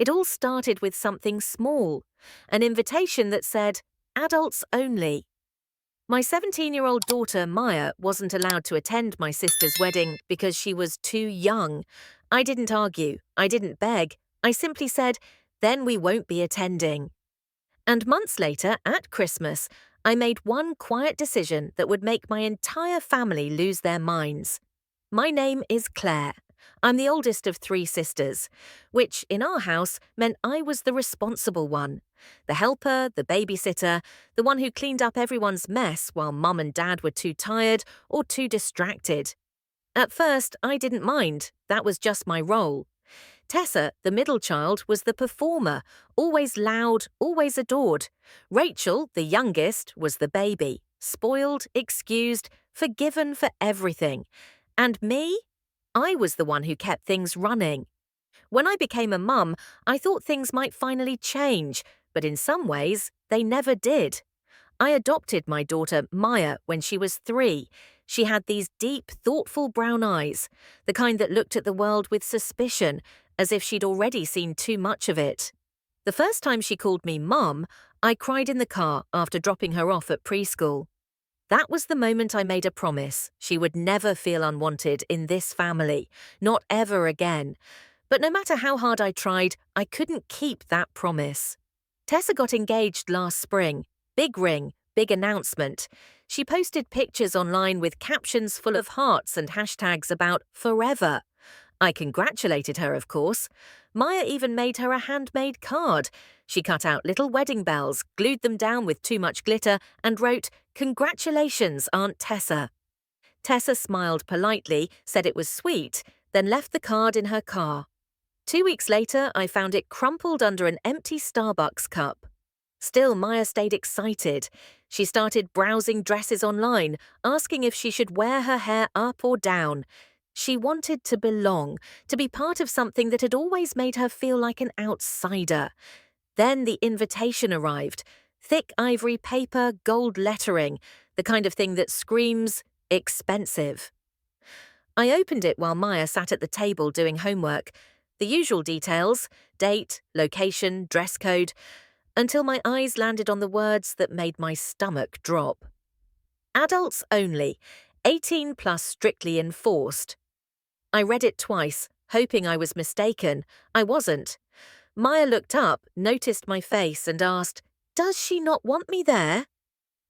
It all started with something small, an invitation that said, adults only. My 17-year-old daughter, Maya, wasn't allowed to attend my sister's wedding because she was too young. I didn't argue. I didn't beg. I simply said, then we won't be attending. And months later, at Christmas, I made one quiet decision that would make my entire family lose their minds. My name is Claire. I'm the oldest of three sisters, which in our house meant I was the responsible one. The helper, the babysitter, the one who cleaned up everyone's mess while Mum and Dad were too tired or too distracted. At first, I didn't mind. That was just my role. Tessa, the middle child, was the performer, always loud, always adored. Rachel, the youngest, was the baby, spoiled, excused, forgiven for everything. And me? I was the one who kept things running. When I became a mum, I thought things might finally change, but in some ways, they never did. I adopted my daughter, Maya, when she was 3. She had these deep, thoughtful brown eyes, the kind that looked at the world with suspicion, as if she'd already seen too much of it. The first time she called me Mum, I cried in the car after dropping her off at preschool. That was the moment I made a promise she would never feel unwanted in this family, not ever again. But no matter how hard I tried, I couldn't keep that promise. Tessa got engaged last spring. Big ring, big announcement. She posted pictures online with captions full of hearts and hashtags about forever. I congratulated her, of course. Maya even made her a handmade card. She cut out little wedding bells, glued them down with too much glitter, and wrote, "Congratulations, Aunt Tessa." Tessa smiled politely, said it was sweet, then left the card in her car. 2 weeks later, I found it crumpled under an empty Starbucks cup. Still, Maya stayed excited. She started browsing dresses online, asking if she should wear her hair up or down. She wanted to belong, to be part of something that had always made her feel like an outsider. Then the invitation arrived. Thick ivory paper, gold lettering, the kind of thing that screams, expensive. I opened it while Maya sat at the table doing homework. The usual details, date, location, dress code, until my eyes landed on the words that made my stomach drop. Adults only, 18 plus strictly enforced. I read it twice, hoping I was mistaken. I wasn't. Maya looked up, noticed my face, and asked, "Does she not want me there?"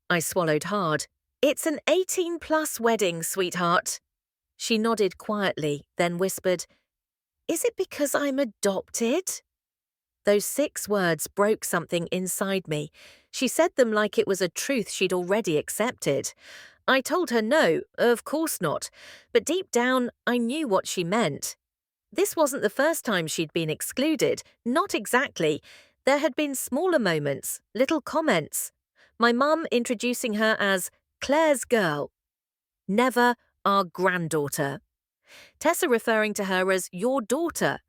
I swallowed hard. "It's an 18-plus wedding, sweetheart." She nodded quietly, then whispered, "Is it because I'm adopted?" Those 6 words broke something inside me. She said them like it was a truth she'd already accepted. I told her no, of course not, but deep down I knew what she meant. This wasn't the first time she'd been excluded, not exactly. There had been smaller moments, little comments. My mum introducing her as Claire's girl. Never our granddaughter. Tessa referring to her as your daughter,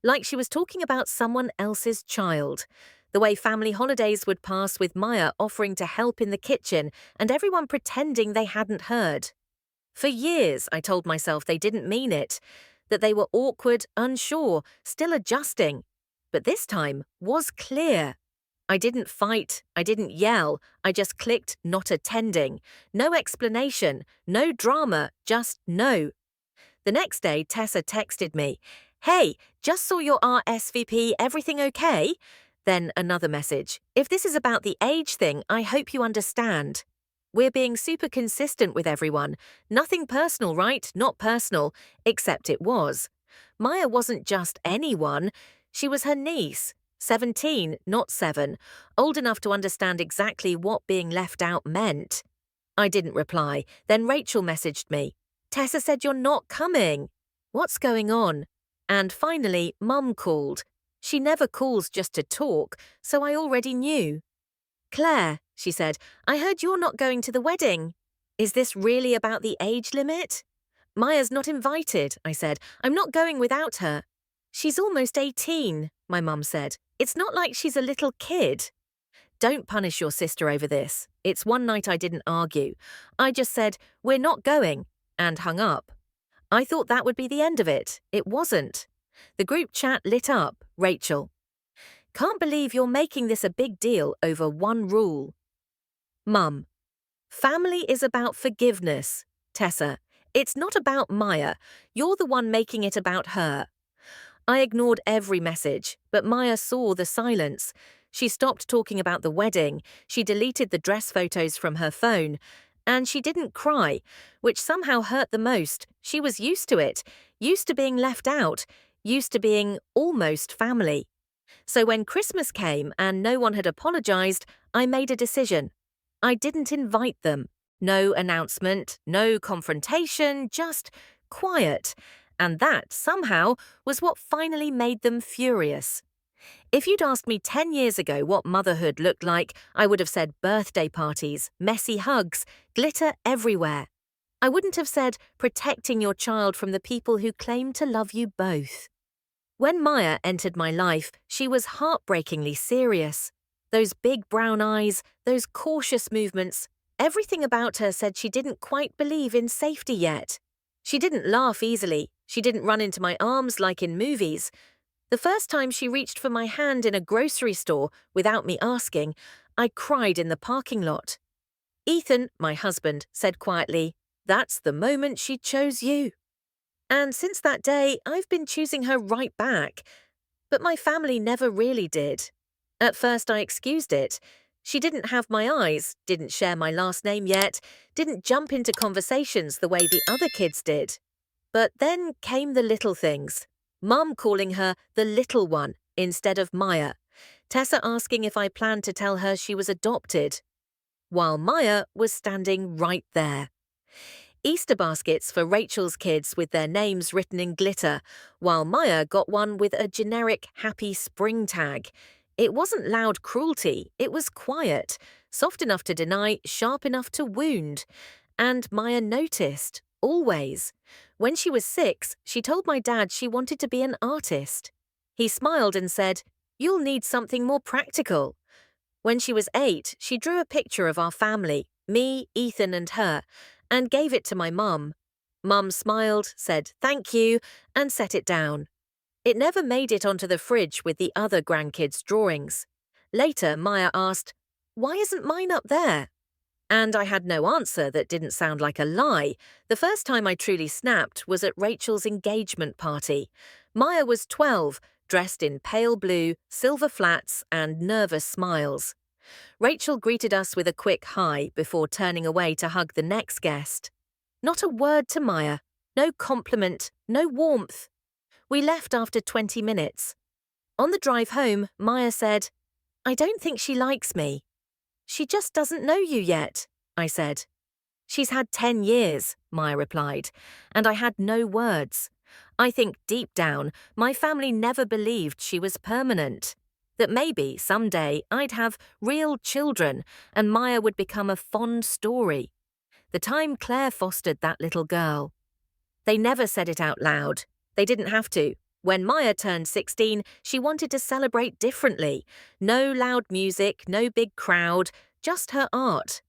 like she was talking about someone else's child. The way family holidays would pass with Maya offering to help in the kitchen and everyone pretending they hadn't heard. For years, I told myself they didn't mean it, that they were awkward, unsure, still adjusting. But this time was clear. I didn't fight, I didn't yell, I just clicked not attending. No explanation, no drama, just no. The next day, Tessa texted me, "Hey, just saw your RSVP, everything okay?" Then another message, "If this is about the age thing, I hope you understand." We're being super consistent with everyone. Nothing personal, right? Not personal, except it was. Maya wasn't just anyone. She was her niece, 17, not 7, old enough to understand exactly what being left out meant. I didn't reply. Then Rachel messaged me. "Tessa said you're not coming. What's going on?" And finally, Mum called. She never calls just to talk, so I already knew. "Claire," she said, "I heard you're not going to the wedding. Is this really about the age limit?" "Maya's not invited," I said. "I'm not going without her." "She's almost 18, my mum said. "It's not like she's a little kid." Don't punish your sister over this. It's one night I didn't argue. I just said, "We're not going," and hung up. I thought that would be the end of it. It wasn't. The group chat lit up, Rachel. Can't believe you're making this a big deal over one rule. Mum. Family is about forgiveness. Tessa. It's not about Maya. You're the one making it about her. I ignored every message, but Maya saw the silence. She stopped talking about the wedding, she deleted the dress photos from her phone, and she didn't cry, which somehow hurt the most. She was used to it, used to being left out, used to being almost family. So when Christmas came and no one had apologized, I made a decision. I didn't invite them. No announcement, no confrontation, just quiet. And that, somehow, was what finally made them furious. If you'd asked me 10 years ago what motherhood looked like, I would have said birthday parties, messy hugs, glitter everywhere. I wouldn't have said protecting your child from the people who claim to love you both. When Maya entered my life, she was heartbreakingly serious. Those big brown eyes, those cautious movements, everything about her said she didn't quite believe in safety yet. She didn't laugh easily. She didn't run into my arms like in movies. The first time she reached for my hand in a grocery store without me asking, I cried in the parking lot. Ethan, my husband, said quietly, "That's the moment she chose you." And since that day, I've been choosing her right back. But my family never really did. At first, I excused it. She didn't have my eyes, didn't share my last name yet, didn't jump into conversations the way the other kids did. But then came the little things. Mum calling her the little one instead of Maya. Tessa asking if I planned to tell her she was adopted. While Maya was standing right there. Easter baskets for Rachel's kids with their names written in glitter, while Maya got one with a generic Happy Spring tag. It wasn't loud cruelty, it was quiet, soft enough to deny, sharp enough to wound. And Maya noticed, always. When she was 6, she told my dad she wanted to be an artist. He smiled and said, "You'll need something more practical." When she was 8, she drew a picture of our family, me, Ethan and her, and gave it to my mum. Mum smiled, said thank you, and set it down. It never made it onto the fridge with the other grandkids' drawings. Later, Maya asked, "Why isn't mine up there?" And I had no answer that didn't sound like a lie. The first time I truly snapped was at Rachel's engagement party. Maya was 12, dressed in pale blue, silver flats, and nervous smiles. Rachel greeted us with a quick hi before turning away to hug the next guest. Not a word to Maya, no compliment, no warmth. We left after 20 minutes. On the drive home, Maya said, "I don't think she likes me." "She just doesn't know you yet," I said. "She's had 10 years," Maya replied, and I had no words. I think deep down, my family never believed she was permanent. That maybe someday I'd have real children and Maya would become a fond story. The time Claire fostered that little girl. They never said it out loud. They didn't have to. When Maya turned 16, she wanted to celebrate differently. No loud music, no big crowd, just her art.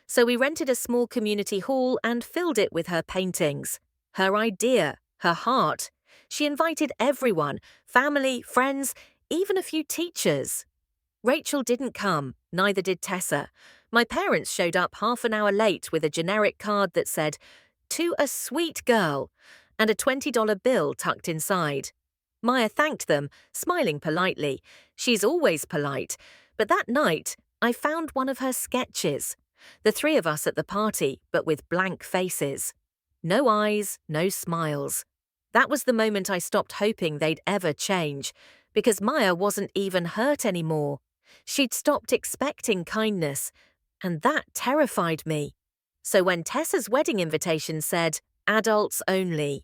So we rented a small community hall and filled it with her paintings. Her idea, her heart. She invited everyone, family, friends, even a few teachers. Rachel didn't come, neither did Tessa. My parents showed up half an hour late with a generic card that said, "To a sweet girl," and a $20 bill tucked inside. Maya thanked them, smiling politely. She's always polite. But that night, I found one of her sketches. The 3 of us at the party, but with blank faces. No eyes, no smiles. That was the moment I stopped hoping they'd ever change, because Maya wasn't even hurt anymore. She'd stopped expecting kindness, and that terrified me. So when Tessa's wedding invitation said, "Adults only,"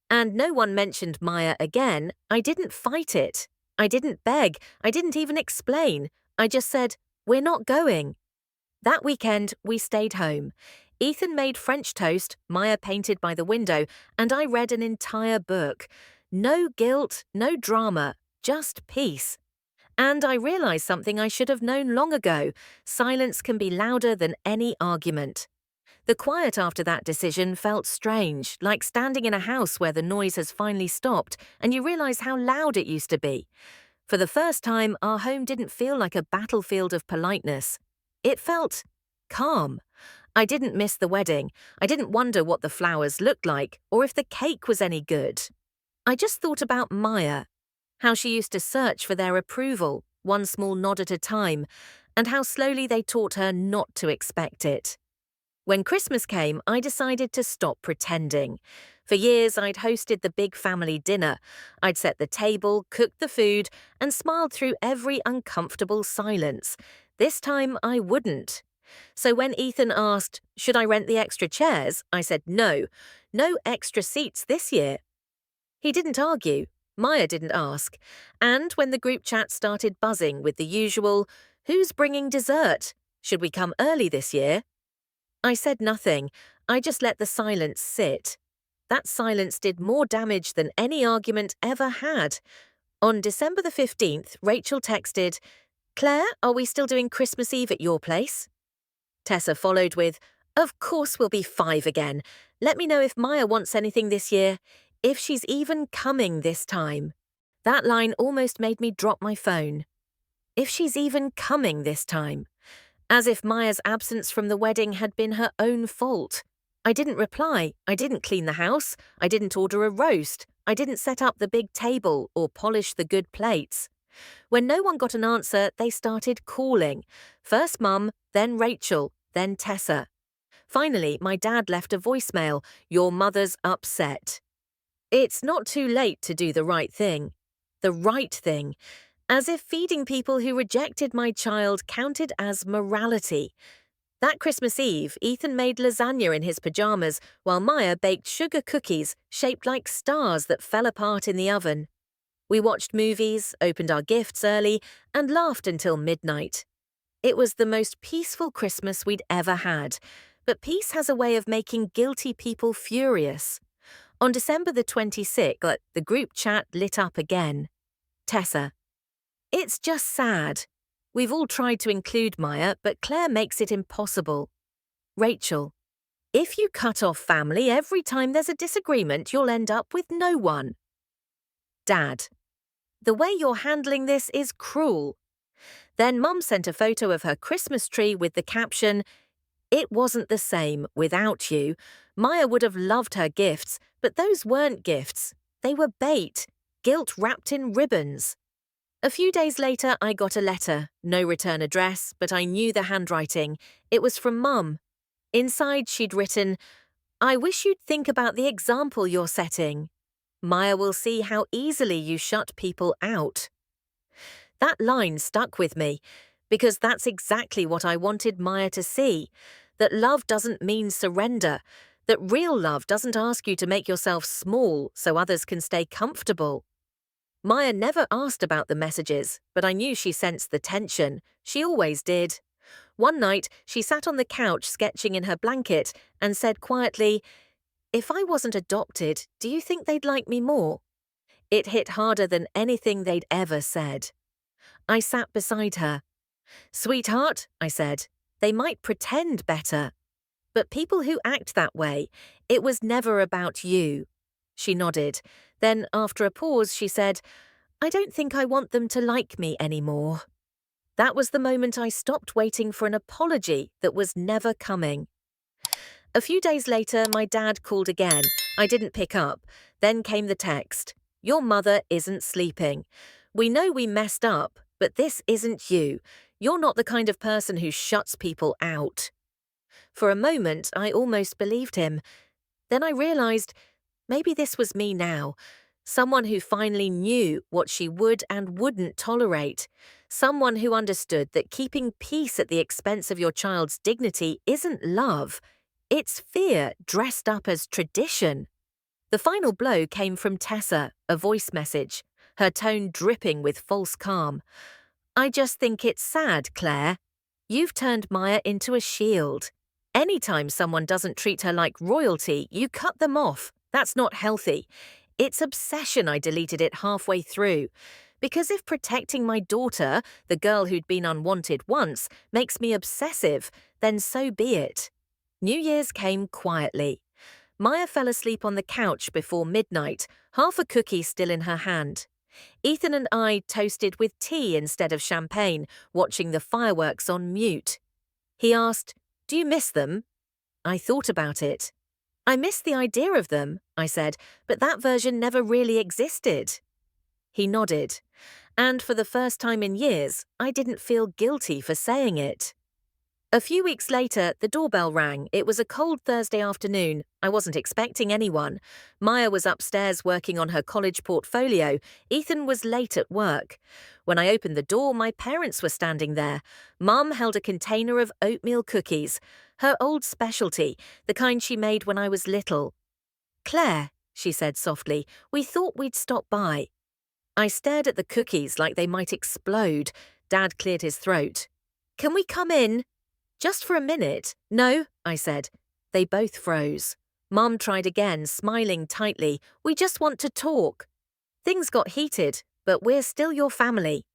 and no one mentioned Maya again, I didn't fight it. I didn't beg. I didn't even explain. I just said, "We're not going." That weekend, we stayed home. Ethan made French toast, Maya painted by the window, and I read an entire book. No guilt, no drama, just peace. And I realized something I should have known long ago. Silence can be louder than any argument. The quiet after that decision felt strange, like standing in a house where the noise has finally stopped and you realize how loud it used to be. For the first time, our home didn't feel like a battlefield of politeness. It felt calm. I didn't miss the wedding. I didn't wonder what the flowers looked like or if the cake was any good. I just thought about Maya, how she used to search for their approval, one small nod at a time, and how slowly they taught her not to expect it. When Christmas came, I decided to stop pretending. For years, I'd hosted the big family dinner. I'd set the table, cooked the food, and smiled through every uncomfortable silence. This time, I wouldn't. So when Ethan asked, should I rent the extra chairs, I said no extra seats this year. He didn't argue. Maya didn't ask. And when the group chat started buzzing with the usual, who's bringing dessert? Should we come early this year? I said nothing. I just let the silence sit. That silence did more damage than any argument ever had. On December the 15th, Rachel texted, Claire, are we still doing Christmas Eve at your place? Tessa followed with, of course we'll be 5 again. Let me know if Maya wants anything this year, if she's even coming this time. That line almost made me drop my phone. If she's even coming this time. As if Maya's absence from the wedding had been her own fault. I didn't reply, I didn't clean the house, I didn't order a roast, I didn't set up the big table or polish the good plates. When no one got an answer, they started calling. First Mum, then Rachel, then Tessa. Finally, my dad left a voicemail, your mother's upset. It's not too late to do the right thing. The right thing. As if feeding people who rejected my child counted as morality. That Christmas Eve, Ethan made lasagna in his pajamas while Maya baked sugar cookies shaped like stars that fell apart in the oven. We watched movies, opened our gifts early, and laughed until midnight. It was the most peaceful Christmas we'd ever had, but peace has a way of making guilty people furious. On December the 26th, the group chat lit up again. Tessa. It's just sad. We've all tried to include Maya, but Claire makes it impossible. Rachel. If you cut off family every time there's a disagreement, you'll end up with no one. Dad. The way you're handling this is cruel. Then Mum sent a photo of her Christmas tree with the caption, it wasn't the same without you. Maya would have loved her gifts, but those weren't gifts. They were bait, guilt wrapped in ribbons. A few days later, I got a letter, no return address, but I knew the handwriting. It was from Mum. Inside, she'd written, I wish you'd think about the example you're setting. Maya will see how easily you shut people out. That line stuck with me, because that's exactly what I wanted Maya to see, that love doesn't mean surrender, that real love doesn't ask you to make yourself small so others can stay comfortable. Maya never asked about the messages, but I knew she sensed the tension. She always did. One night, she sat on the couch sketching in her blanket and said quietly, if I wasn't adopted, do you think they'd like me more? It hit harder than anything they'd ever said. I sat beside her. Sweetheart, I said, they might pretend better. But people who act that way, it was never about you. She nodded. Then, after a pause, she said, I don't think I want them to like me anymore. That was the moment I stopped waiting for an apology that was never coming. A few days later, my dad called again. I didn't pick up. Then came the text. Your mother isn't sleeping. We know we messed up, but this isn't you. You're not the kind of person who shuts people out. For a moment, I almost believed him. Then I realized maybe this was me now. Someone who finally knew what she would and wouldn't tolerate. Someone who understood that keeping peace at the expense of your child's dignity isn't love. It's fear dressed up as tradition. The final blow came from Tessa, a voice message, her tone dripping with false calm. I just think it's sad, Claire. You've turned Maya into a shield. Anytime someone doesn't treat her like royalty, you cut them off. That's not healthy. It's obsession. I deleted it halfway through. Because if protecting my daughter, the girl who'd been unwanted once, makes me obsessive, then so be it. New Year's came quietly. Maya fell asleep on the couch before midnight, half a cookie still in her hand. Ethan and I toasted with tea instead of champagne, watching the fireworks on mute. He asked, "Do you miss them?" I thought about it. "I miss the idea of them," I said, "but that version never really existed." He nodded, and for the first time in years, I didn't feel guilty for saying it. A few weeks later, the doorbell rang. It was a cold Thursday afternoon. I wasn't expecting anyone. Maya was upstairs working on her college portfolio. Ethan was late at work. When I opened the door, my parents were standing there. Mum held a container of oatmeal cookies, her old specialty, the kind she made when I was little. "Claire," she said softly, "we thought we'd stop by." I stared at the cookies like they might explode. Dad cleared his throat. "Can we come in?" "Just for a minute." "No," I said. They both froze. Mum tried again, smiling tightly. "We just want to talk." Things got heated, but we're still your family.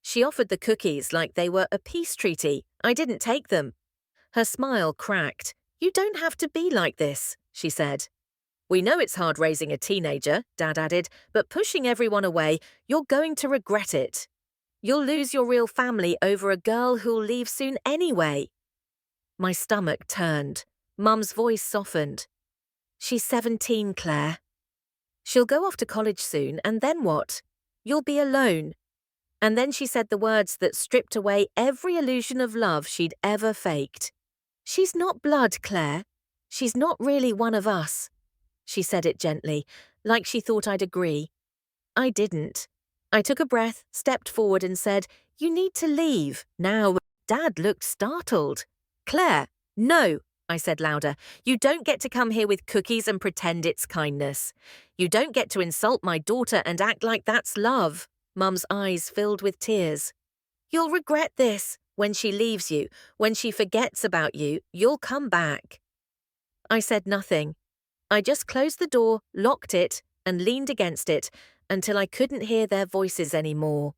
She offered the cookies like they were a peace treaty. I didn't take them. Her smile cracked. "You don't have to be like this," she said. "We know it's hard raising a teenager," Dad added, "but pushing everyone away, you're going to regret it. You'll lose your real family over a girl who'll leave soon anyway." My stomach turned. Mum's voice softened. "She's 17, Claire. She'll go off to college soon, and then what? You'll be alone." And then she said the words that stripped away every illusion of love she'd ever faked. "She's not blood, Claire. She's not really one of us." She said it gently, like she thought I'd agree. I didn't. I took a breath, stepped forward and said, "You need to leave, now." Dad looked startled. "Claire, no," I said louder. "You don't get to come here with cookies and pretend it's kindness. You don't get to insult my daughter and act like that's love." Mum's eyes filled with tears. "You'll regret this. When she leaves you, when she forgets about you, you'll come back." I said nothing. I just closed the door, locked it, and leaned against it until I couldn't hear their voices anymore.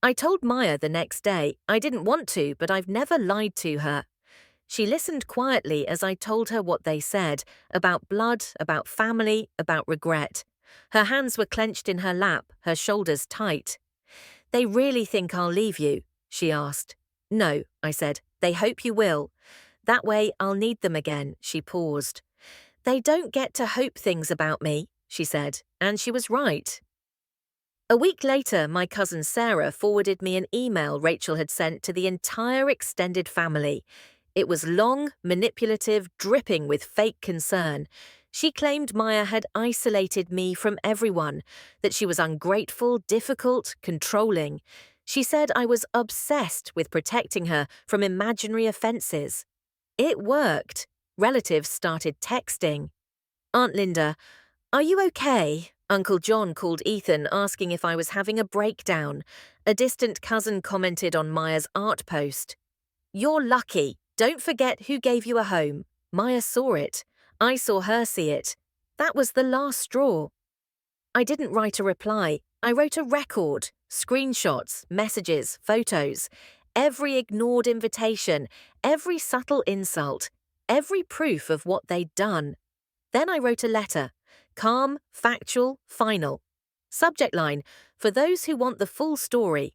I told Maya the next day. I didn't want to, but I've never lied to her. She listened quietly as I told her what they said, about blood, about family, about regret. Her hands were clenched in her lap, her shoulders tight. "They really think I'll leave you?" she asked. "No," I said. "They hope you will. That way I'll need them again." She paused. "They don't get to hope things about me," she said, and she was right. A week later, my cousin Sarah forwarded me an email Rachel had sent to the entire extended family. It was long, manipulative, dripping with fake concern. She claimed Maya had isolated me from everyone, that she was ungrateful, difficult, controlling. She said I was obsessed with protecting her from imaginary offences. It worked. Relatives started texting. "Aunt Linda, are you okay?" Uncle John called Ethan asking if I was having a breakdown. A distant cousin commented on Maya's art post. "You're lucky. Don't forget who gave you a home." Maya saw it. I saw her see it. That was the last straw. I didn't write a reply. I wrote a record. Screenshots, messages, photos. Every ignored invitation, every subtle insult, every proof of what they'd done. Then I wrote a letter. Calm, factual, final. Subject line, "For those who want the full story."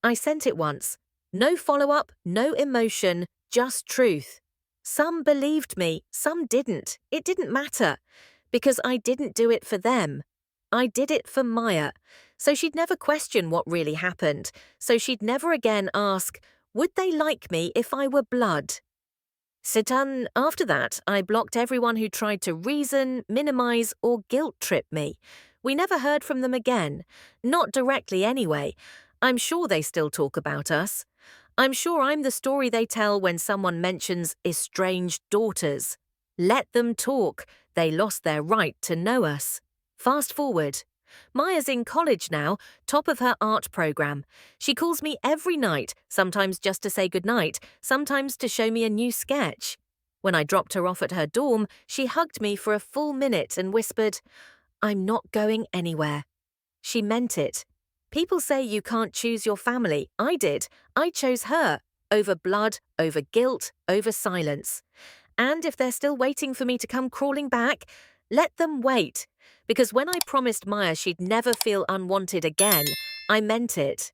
I sent it once. No follow-up, no emotion, just truth. Some believed me, some didn't. It didn't matter, because I didn't do it for them. I did it for Maya, so she'd never question what really happened, so she'd never again ask, would they like me if I were blood? Sitan, after that, I blocked everyone who tried to reason, minimize, or guilt-trip me. We never heard from them again. Not directly anyway. I'm sure they still talk about us. I'm sure I'm the story they tell when someone mentions estranged daughters. Let them talk. They lost their right to know us. Fast forward. Maya's in college now, top of her art program. She calls me every night, sometimes just to say goodnight, sometimes to show me a new sketch. When I dropped her off at her dorm, she hugged me for a full minute and whispered, "I'm not going anywhere." She meant it. People say you can't choose your family. I did. I chose her. Over blood, over guilt, over silence. And if they're still waiting for me to come crawling back, let them wait. Because when I promised Maya she'd never feel unwanted again, I meant it.